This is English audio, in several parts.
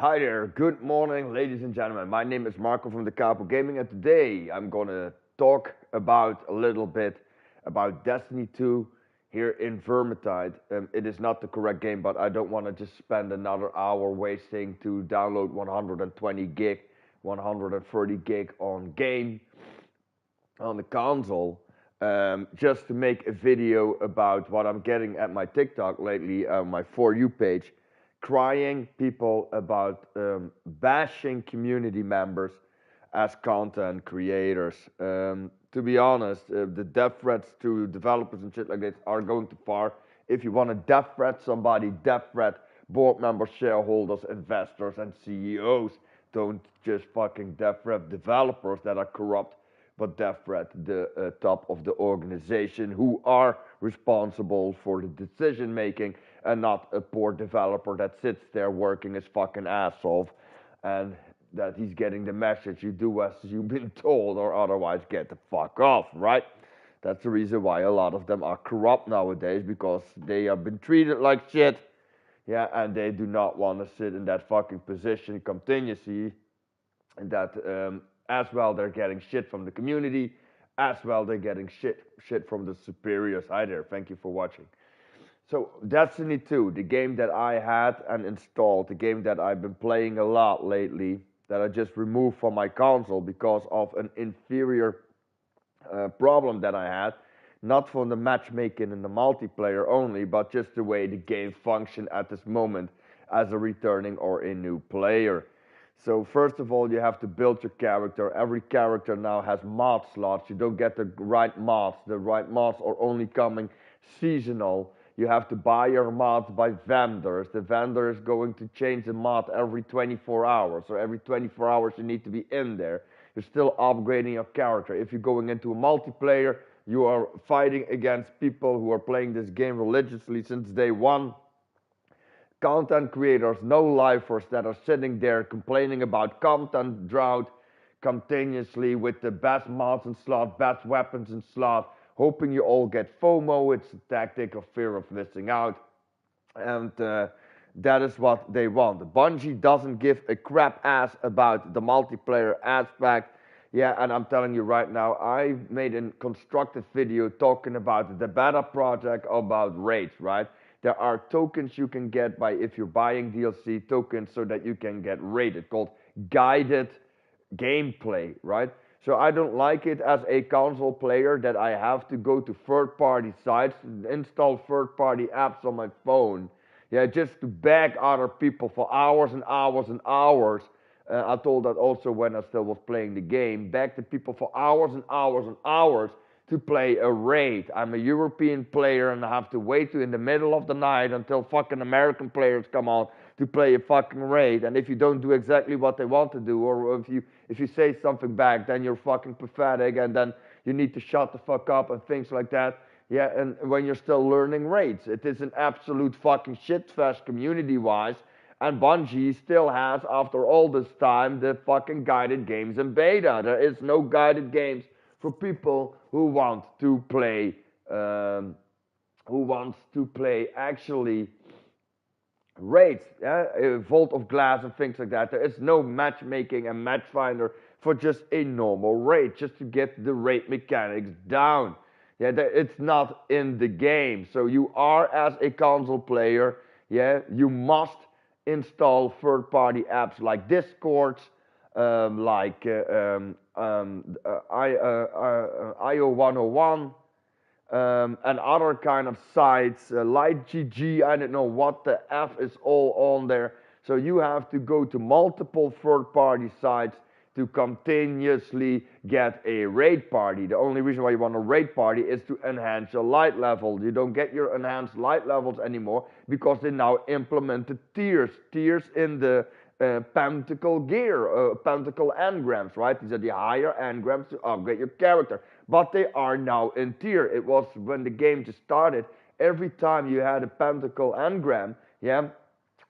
Hi there, good morning ladies and gentlemen. My name is Marco from the Capo Gaming and today I'm gonna talk about a little bit about Destiny 2 here in Vermintide. It is not the correct game, but I don't want to just spend another hour wasting to download 120 gig, 130 gig on game on the console. Just to make a video about what I'm getting at my TikTok lately, my For You page, crying people about bashing community members as content creators. To be honest, the death threats to developers and shit like this are going too far. If you want to death threat somebody, death threat board members, shareholders, investors, and CEOs. Don't just fucking death threat developers that are corrupt, but death threat the top of the organization who are responsible for the decision making and not a poor developer that sits there working his fucking ass off and that he's getting the message, you do as you've been told or otherwise get the fuck off, right? That's the reason why a lot of them are corrupt nowadays, because they have been treated like shit, yeah, and they do not want to sit in that fucking position continuously, and that as well they're getting shit from the community, as well they're getting shit from the superiors. Hi there, thank you for watching. So Destiny 2, the game that I had and installed, the game that I've been playing a lot lately, that I just removed from my console because of an inferior problem that I had, not from the matchmaking and the multiplayer only, but just the way the game functioned at this moment as a returning or a new player. So first of all, you have to build your character. Every character now has mod slots. You don't get the right mods. The right mods are only coming seasonal. You have to buy your mods by vendors. The vendor is going to change the mod every 24 hours. So every 24 hours you need to be in there. You're still upgrading your character. If you're going into a multiplayer, you are fighting against people who are playing this game religiously since day one. Content creators, no-lifers that are sitting there complaining about content drought continuously with the best mods and slot, best weapons and slot, hoping you all get FOMO. It's a tactic of fear of missing out, and that is what they want. Bungie doesn't give a crap ass about the multiplayer aspect. Yeah, and I'm telling you right now, I made a constructed video talking about the beta project about raids, right? There are tokens you can get by if you're buying DLC tokens so that you can get raided, called guided gameplay, right? So I don't like it as a console player that I have to go to third-party sites, install third-party apps on my phone, yeah, just to beg other people for hours and hours and hours. I told that also when I still was playing the game, beg the people for hours and hours and hours to play a raid. I'm a European player and I have to wait to in the middle of the night until fucking American players come on to play a fucking raid. And if you don't do exactly what they want to do, or if you say something back, then you're fucking pathetic, and then you need to shut the fuck up and things like that. Yeah, and when you're still learning raids, it is an absolute fucking shitfest community-wise. And Bungie still has, after all this time, the fucking guided games in beta. There is no guided games for people who want to play, actually raids, Vault of Glass and things like that. There is no matchmaking and matchfinder for just a normal raid, just to get the raid mechanics down. Yeah, it's not in the game. So you are, as a console player, yeah, you must install third-party apps like Discord, like IO101, and other kind of sites, LightGG, I don't know what the F is all on there. So you have to go to multiple third-party sites to continuously get a raid party. The only reason why you want a raid party is to enhance your light level. You don't get your enhanced light levels anymore because they now implemented tiers in the pentacle gear, pentacle engrams, right? These are the higher engrams to upgrade your character, but they are now in tier. It was when the game just started, every time you had a pentacle engram, yeah,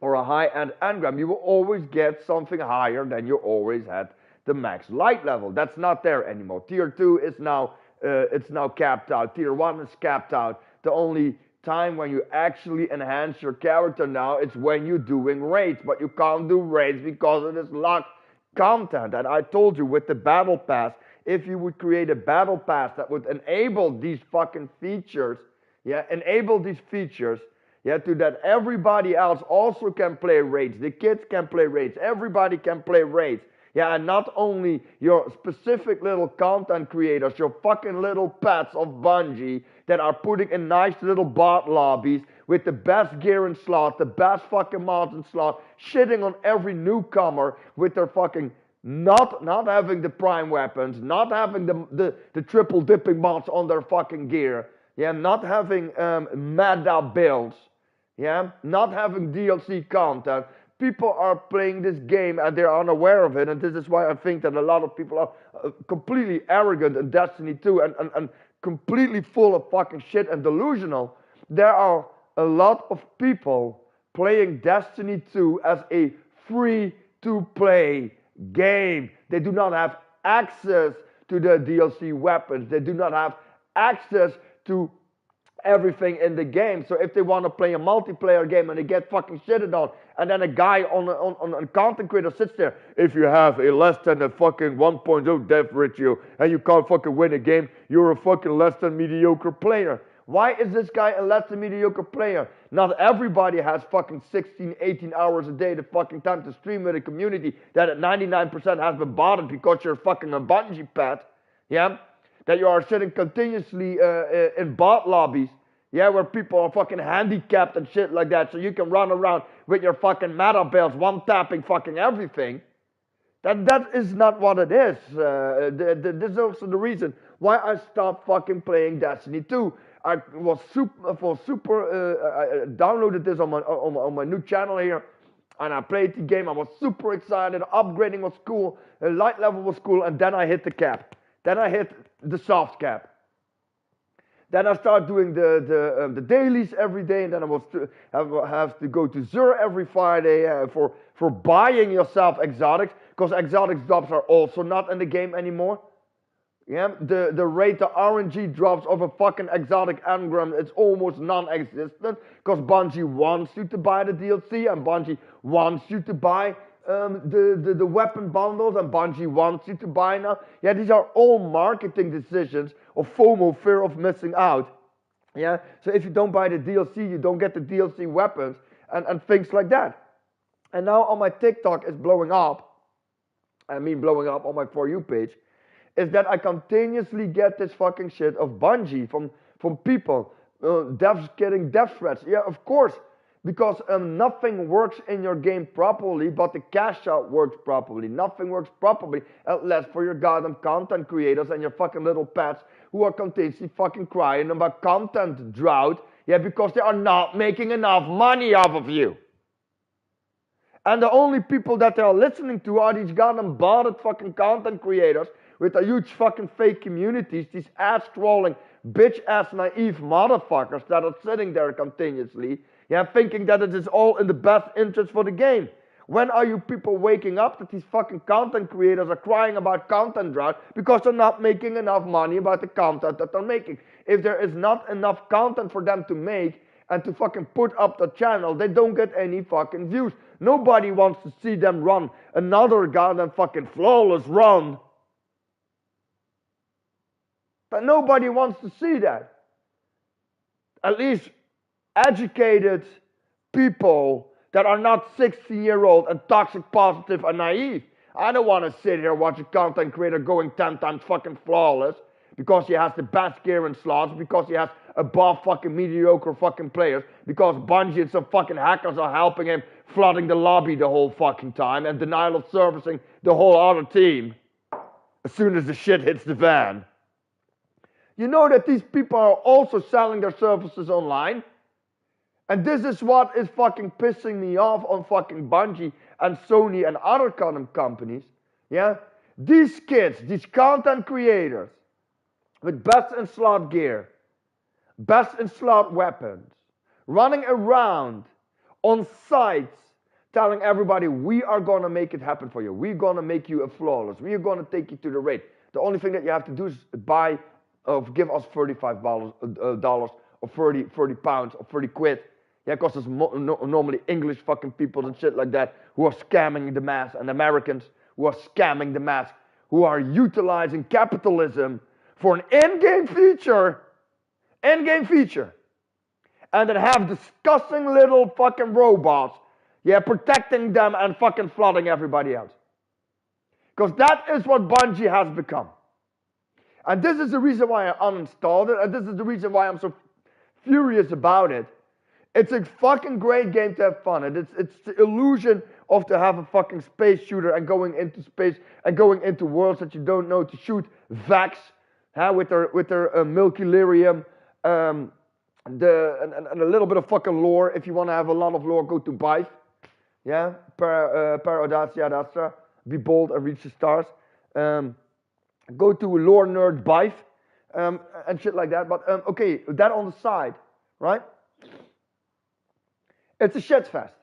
or a high-end engram, you will always get something higher than you always had the max light level. That's not there anymore. Tier 2 is now it's now capped out. Tier 1 is capped out. The only time when you actually enhance your character now, it's when you're doing raids. But you can't do raids because of this locked content. And I told you with the battle pass, if you would create a battle pass that would enable these fucking features, enable these features, to that everybody else also can play raids. The kids can play raids. Everybody can play raids. And not only your specific little content creators, your fucking little pets of Bungie that are putting in nice little bot lobbies with the best gear and slot, the best fucking mods and slot, shitting on every newcomer with their fucking not having the prime weapons, not having the triple dipping mods on their fucking gear, not having meta builds, not having DLC content. People are playing this game and they're unaware of it, and this is why I think that a lot of people are completely arrogant in Destiny 2 and completely full of fucking shit and delusional. There are a lot of people playing Destiny 2 as a free-to-play game. They do not have access to the DLC weapons. They do not have access to everything in the game. So if they want to play a multiplayer game and they get fucking shitted on, and then a guy on a content creator sits there, if you have a less than a fucking 1.0 death ratio and you can't fucking win a game, you're a fucking less than mediocre player. Why is this guy a less than mediocre player? Not everybody has fucking 16, 18 hours a day to fucking time to stream with a community that at 99% has been botted because you're fucking a Bungie pet. That you are sitting continuously in bot lobbies, where people are fucking handicapped and shit like that, so you can run around with your fucking meta builds, one-tapping fucking everything. That is not what it is. This is also the reason why I stopped fucking playing Destiny 2. I was I downloaded this on my new channel here, and I played the game. I was super excited. Upgrading was cool. The light level was cool, and then I hit the cap. Then I hit the soft cap. Then I start doing the dailies every day, and then I have to go to Zur every Friday for buying yourself exotics, because exotics drops are also not in the game anymore. The rate the RNG drops of a fucking exotic engram, it's almost non-existent, because Bungie wants you to buy the DLC, and Bungie wants you to buy the weapon bundles, and Bungie wants you to buy now. These are all marketing decisions of FOMO, fear of missing out. So if you don't buy the DLC, you don't get the DLC weapons and things like that. And now on my TikTok is blowing up. I mean blowing up on my For You page. Is that I continuously get this fucking shit of Bungie from people. Devs getting death threats. Of course. Because nothing works in your game properly, but the cash out works properly. Nothing works properly unless for your goddamn content creators and your fucking little pets who are continuously fucking crying about content drought, because they are not making enough money off of you. And the only people that they are listening to are these goddamn botted fucking content creators with a huge fucking fake communities, these ass-scrolling, bitch-ass naive motherfuckers that are sitting there continuously, thinking that it is all in the best interest for the game. When are you people waking up that these fucking content creators are crying about content drought because they're not making enough money about the content that they're making? If there is not enough content for them to make and to fucking put up the channel, they don't get any fucking views. Nobody wants to see them run another goddamn fucking flawless run. But nobody wants to see that. At least educated people that are not 16-year-old and toxic positive and naive. I don't want to sit here watch a content creator going 10 times fucking flawless because he has the best gear and slots, because he has above fucking mediocre fucking players, because Bungie and some fucking hackers are helping him flooding the lobby the whole fucking time and denial of servicing the whole other team as soon as the shit hits the fan. You know that these people are also selling their services online? And this is what is fucking pissing me off on fucking Bungie and Sony and other companies. These kids, these content creators with best in slot gear, best in slot weapons, running around on sites telling everybody, we are going to make it happen for you. We're going to make you a flawless. We are going to take you to the raid. The only thing that you have to do is give us $35 or 30 pounds or 30 quid. Yeah, because there's normally English fucking people and shit like that who are scamming the mass, and Americans who are scamming the mass, who are utilizing capitalism for an in-game feature, and then have disgusting little fucking robots, yeah, protecting them and fucking flooding everybody else. Because that is what Bungie has become. And this is the reason why I uninstalled it, and this is the reason why I'm so furious about it. It's a fucking great game to have fun, and it's the illusion of to have a fucking space shooter and going into space and going into worlds that you don't know, to shoot Vax, with their Milky Lyrium, and a little bit of fucking lore. If you want to have a lot of lore, go to Bife. Yeah, per Audacia d'Astra, be bold and reach the stars. Go to Lore Nerd Bife, and shit like that. But okay, that on the side, right? It's a shit fest.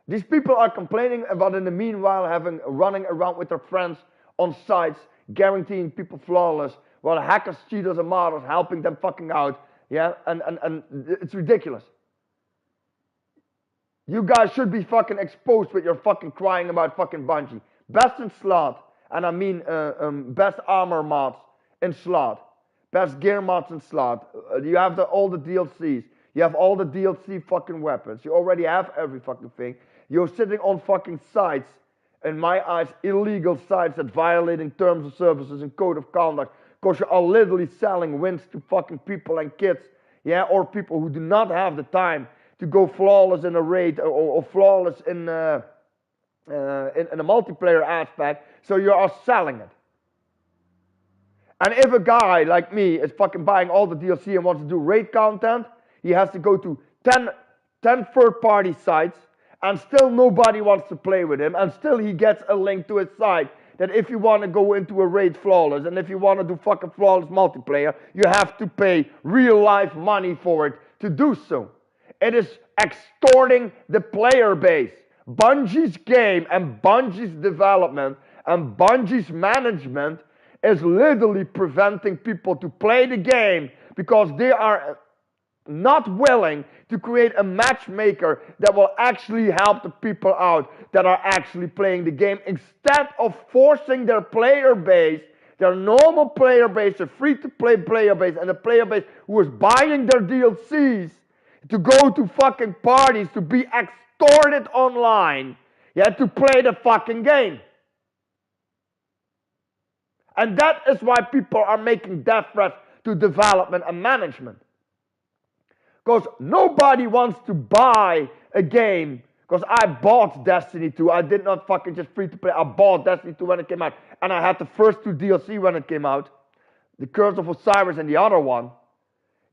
These people are complaining about, in the meanwhile, running around with their friends on sites, guaranteeing people flawless, while hackers, cheaters, and martyrs helping them fucking out. Yeah, and it's ridiculous. You guys should be fucking exposed with your fucking crying about fucking Bungie. Best in slot, and I mean best armor mods in slot, best gear mods in slot. You have all the DLCs. You have all the DLC fucking weapons. You already have every fucking thing. You're sitting on fucking sites, in my eyes, illegal sites that violating terms of services and code of conduct, because you are literally selling wins to fucking people and kids, yeah, or people who do not have the time to go flawless in a raid or flawless in a multiplayer aspect, so you are selling it. And if a guy like me is fucking buying all the DLC and wants to do raid content, he has to go to 10 third-party sites, and still nobody wants to play with him, and still he gets a link to his site that if you want to go into a raid flawless, and if you want to do fucking flawless multiplayer, you have to pay real-life money for it to do so. It is extorting the player base. Bungie's game and Bungie's development and Bungie's management is literally preventing people to play the game because they are not willing to create a matchmaker that will actually help the people out that are actually playing the game, instead of forcing their player base, their normal player base, the free-to-play player base, and the player base who is buying their DLCs to go to fucking parties, to be extorted online, yeah, to play the fucking game. And that is why people are making death threats to development and management. Because nobody wants to buy a game. Because I bought Destiny 2. I did not fucking just free to play. I bought Destiny 2 when it came out. And I had the first 2 DLC when it came out. The Curse of Osiris and the other one.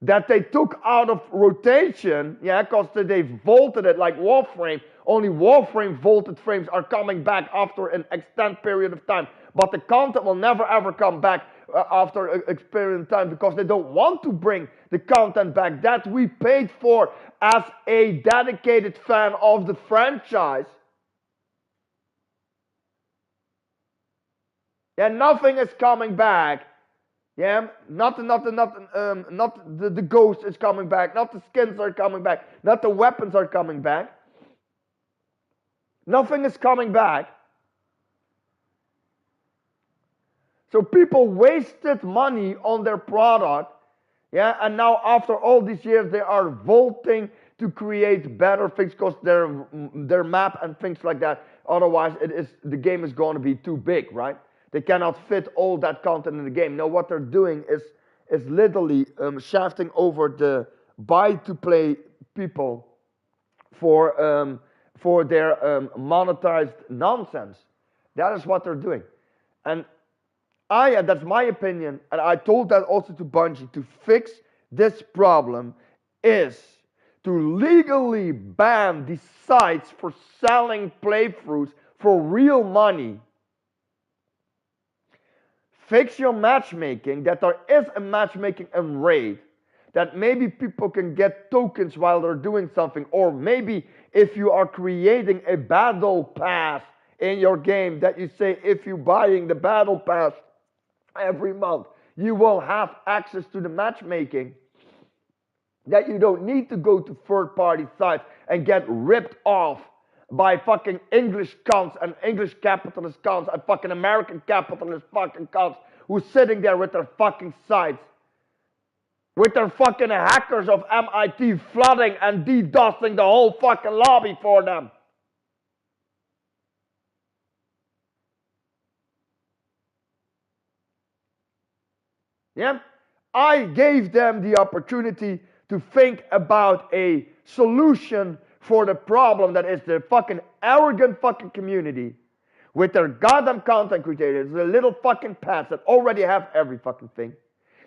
That they took out of rotation. Yeah, because they vaulted it like Warframe. Only Warframe vaulted frames are coming back after an extended period of time. But the content will never ever come back after a period of time, because they don't want to bring the content back that we paid for as a dedicated fan of the franchise. Yeah, nothing is coming back. Yeah, not the ghost is coming back, not the skins are coming back, not the weapons are coming back. Nothing is coming back. So people wasted money on their product, yeah, and now after all these years they are vaulting to create better things because their map and things like that. Otherwise, the game is going to be too big, right? They cannot fit all that content in the game. Now what they're doing is literally shafting over the buy-to-play people for their monetized nonsense. That is what they're doing, and that's my opinion, and I told that also to Bungie, to fix this problem is to legally ban the sites for selling playthroughs for real money. Fix your matchmaking, that there is a matchmaking and raid, that maybe people can get tokens while they're doing something, or maybe if you are creating a battle pass in your game, that you say if you're buying the battle pass every month, you will have access to the matchmaking. that you don't need to go to third-party sites and get ripped off by fucking English cunts and English capitalist cunts and fucking American capitalist fucking cunts who's sitting there with their fucking sites, with their fucking hackers of MIT flooding and DDoSing the whole fucking lobby for them. Yeah? I gave them the opportunity to think about a solution for the problem that is the fucking arrogant fucking community with their goddamn content creators, the little fucking pets that already have every fucking thing,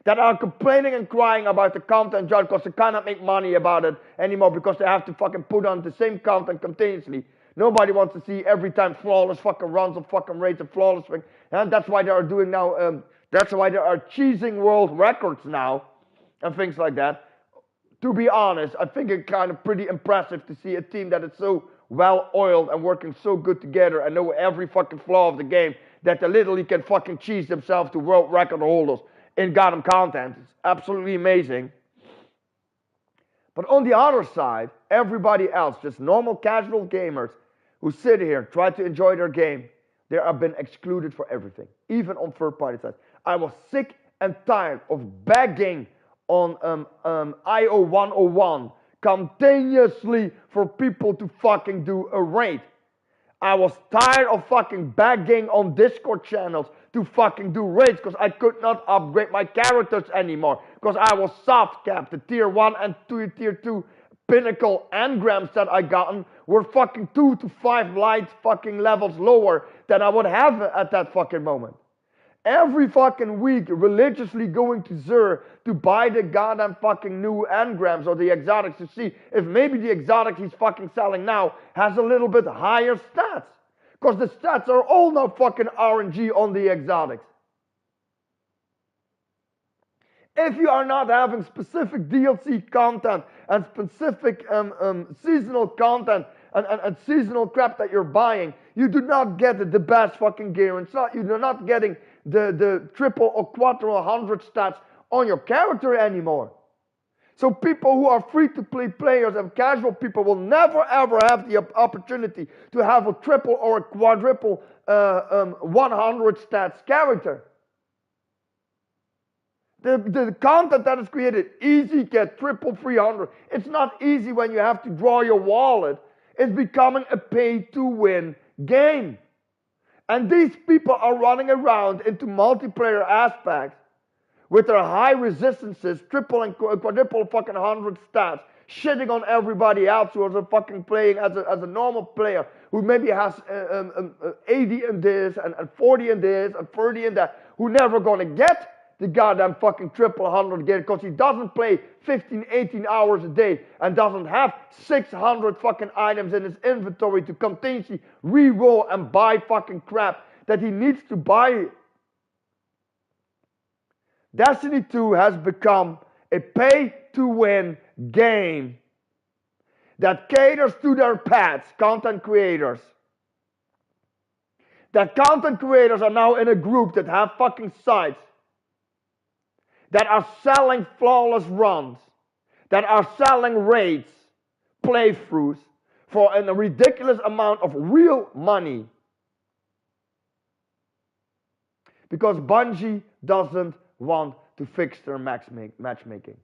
that are complaining and crying about the content job because they cannot make money about it anymore because they have to fucking put on the same content continuously. Nobody wants to see every time flawless fucking runs of fucking rates and flawless thing. And that's why they are doing now, that's why they are cheesing world records now and things like that. To be honest, I think it's kind of pretty impressive to see a team that is so well oiled and working so good together and know every fucking flaw of the game that they literally can fucking cheese themselves to world record holders in goddamn content. It's absolutely amazing. But on the other side, everybody else, just normal casual gamers who sit here, try to enjoy their game, they have been excluded for everything, even on third-party sites. I was sick and tired of begging on IO 101 continuously for people to fucking do a raid. I was tired of fucking begging on Discord channels to fucking do raids because I could not upgrade my characters anymore because I was soft capped. The tier 1 and tier 2 pinnacle engrams that I gotten were fucking 2 to 5 light fucking levels lower than I would have at that fucking moment. Every fucking week religiously going to Zur to buy the goddamn fucking new engrams or the exotics to see if maybe the exotic he's fucking selling now has a little bit higher stats. Because the stats are all now fucking RNG on the exotics. If you are not having specific DLC content and specific seasonal content and seasonal crap that you're buying, you do not get the best fucking gear. And so you're not getting the triple or quadruple 100 stats on your character anymore. So people who are free-to-play players and casual people will never ever have the opportunity to have a triple or a quadruple 100 stats character. The content that is created, easy get triple 300. It's not easy when you have to draw your wallet. It's becoming a pay-to-win game. And these people are running around into multiplayer aspects with their high resistances, triple and quadruple fucking 100 stats, shitting on everybody else who is fucking playing as a normal player who maybe has 80 in this and 40 in this and 30 in that, who never gonna get the goddamn fucking triple 100 again because he doesn't play 15, 18 hours a day and doesn't have 600 fucking items in his inventory to continuously re-roll and buy fucking crap that he needs to buy. Destiny 2 has become a pay-to-win game that caters to their pets, content creators. That content creators are now in a group that have fucking sites that are selling flawless runs, that are selling raids, playthroughs, for a ridiculous amount of real money. Because Bungie doesn't want to fix their matchmaking.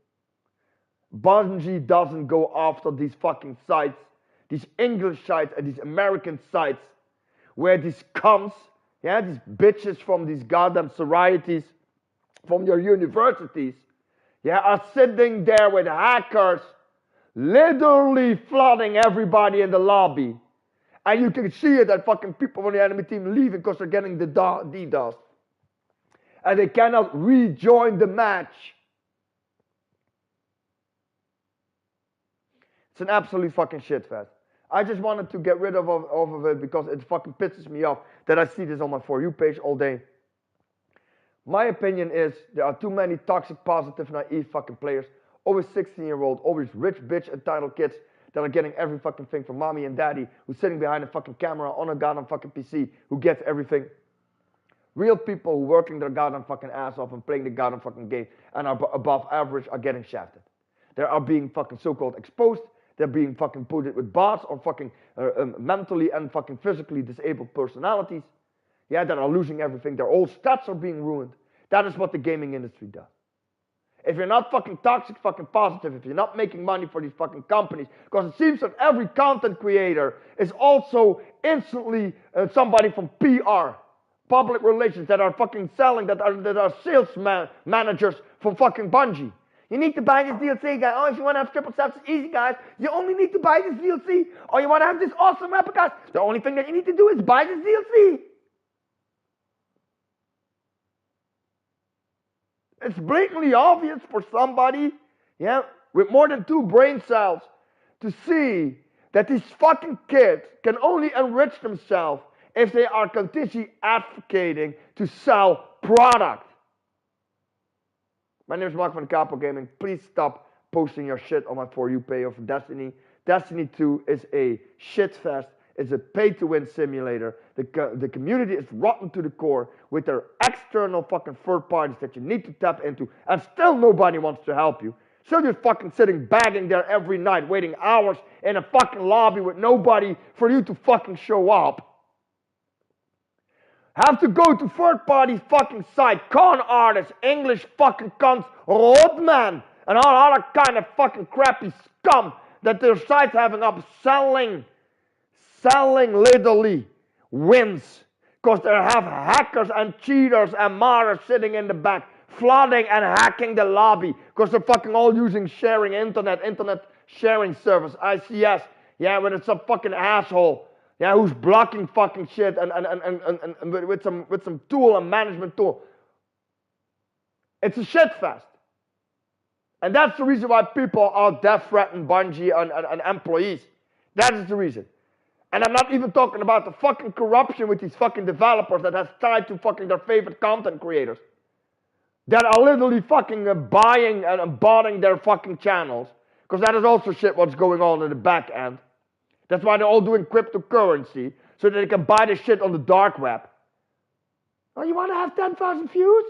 Bungie doesn't go after these fucking sites, these English sites and these American sites, where these cunts, these bitches from these goddamn sororities, from your universities, are sitting there with hackers, literally flooding everybody in the lobby. And you can see it that fucking people from the enemy team leaving because they're getting the DDoS. And they cannot rejoin the match. It's an absolute fucking shitfest. I just wanted to get rid of it because it fucking pisses me off that I see this on my For You page all day. My opinion is there are too many toxic, positive, naive fucking players. Always 16-year-old, always rich, bitch, entitled kids that are getting every fucking thing from mommy and daddy, who's sitting behind a fucking camera on a goddamn fucking PC, who gets everything. Real people who are working their goddamn fucking ass off and playing the goddamn fucking game and are above average are getting shafted. They are being fucking so-called exposed. They're being fucking put with bars or fucking mentally and fucking physically disabled personalities. Yeah, that are losing everything. Their whole stats are being ruined. That is what the gaming industry does. If you're not fucking toxic, fucking positive, if you're not making money for these fucking companies, because it seems that every content creator is also instantly somebody from PR, public relations, that are fucking selling, that are sales managers from fucking Bungie. You need to buy this DLC, guys. Oh, if you want to have triple stats, it's easy, guys. You only need to buy this DLC. Or you want to have this awesome replicas. The only thing that you need to do is buy this DLC. It's blatantly obvious for somebody, yeah, with more than 2 brain cells to see that these fucking kids can only enrich themselves if they are continuously advocating to sell product. My name is Mark from Capo Gaming. Please stop posting your shit on my For You page of Destiny. Destiny 2 is a shit fest. It's a pay-to-win simulator. The community is rotten to the core with their external fucking third parties that you need to tap into, and still nobody wants to help you. So you're fucking sitting bagging there every night, waiting hours in a fucking lobby with nobody for you to fucking show up. Have to go to third-party fucking site, con artists, English fucking cunts, roadman, and all other kind of fucking crappy scum that their sites having up selling literally wins. Because they have hackers and cheaters and martyrs sitting in the back, flooding and hacking the lobby. Because they're fucking all using sharing internet sharing service, ICS. Yeah, when it's some fucking asshole. Yeah, who's blocking fucking shit and with some tool and management tool. It's a shit fest. And that's the reason why people are death threatening Bungie and employees. That is the reason. And I'm not even talking about the fucking corruption with these fucking developers that has tied to fucking their favorite content creators. That are literally fucking buying and botting their fucking channels. Because that is also shit what's going on in the back end. That's why they're all doing cryptocurrency, so that they can buy the shit on the dark web. Oh, you want to have 10,000 views?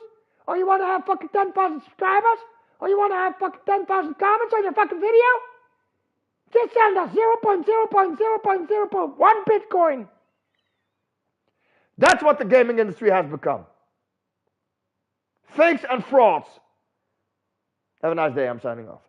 Or you want to have fucking 10,000 subscribers? Or you want to have fucking 10,000 comments on your fucking video? Just send us 0.0.0.0.1 Bitcoin. That's what the gaming industry has become. Fakes and frauds. Have a nice day. I'm signing off.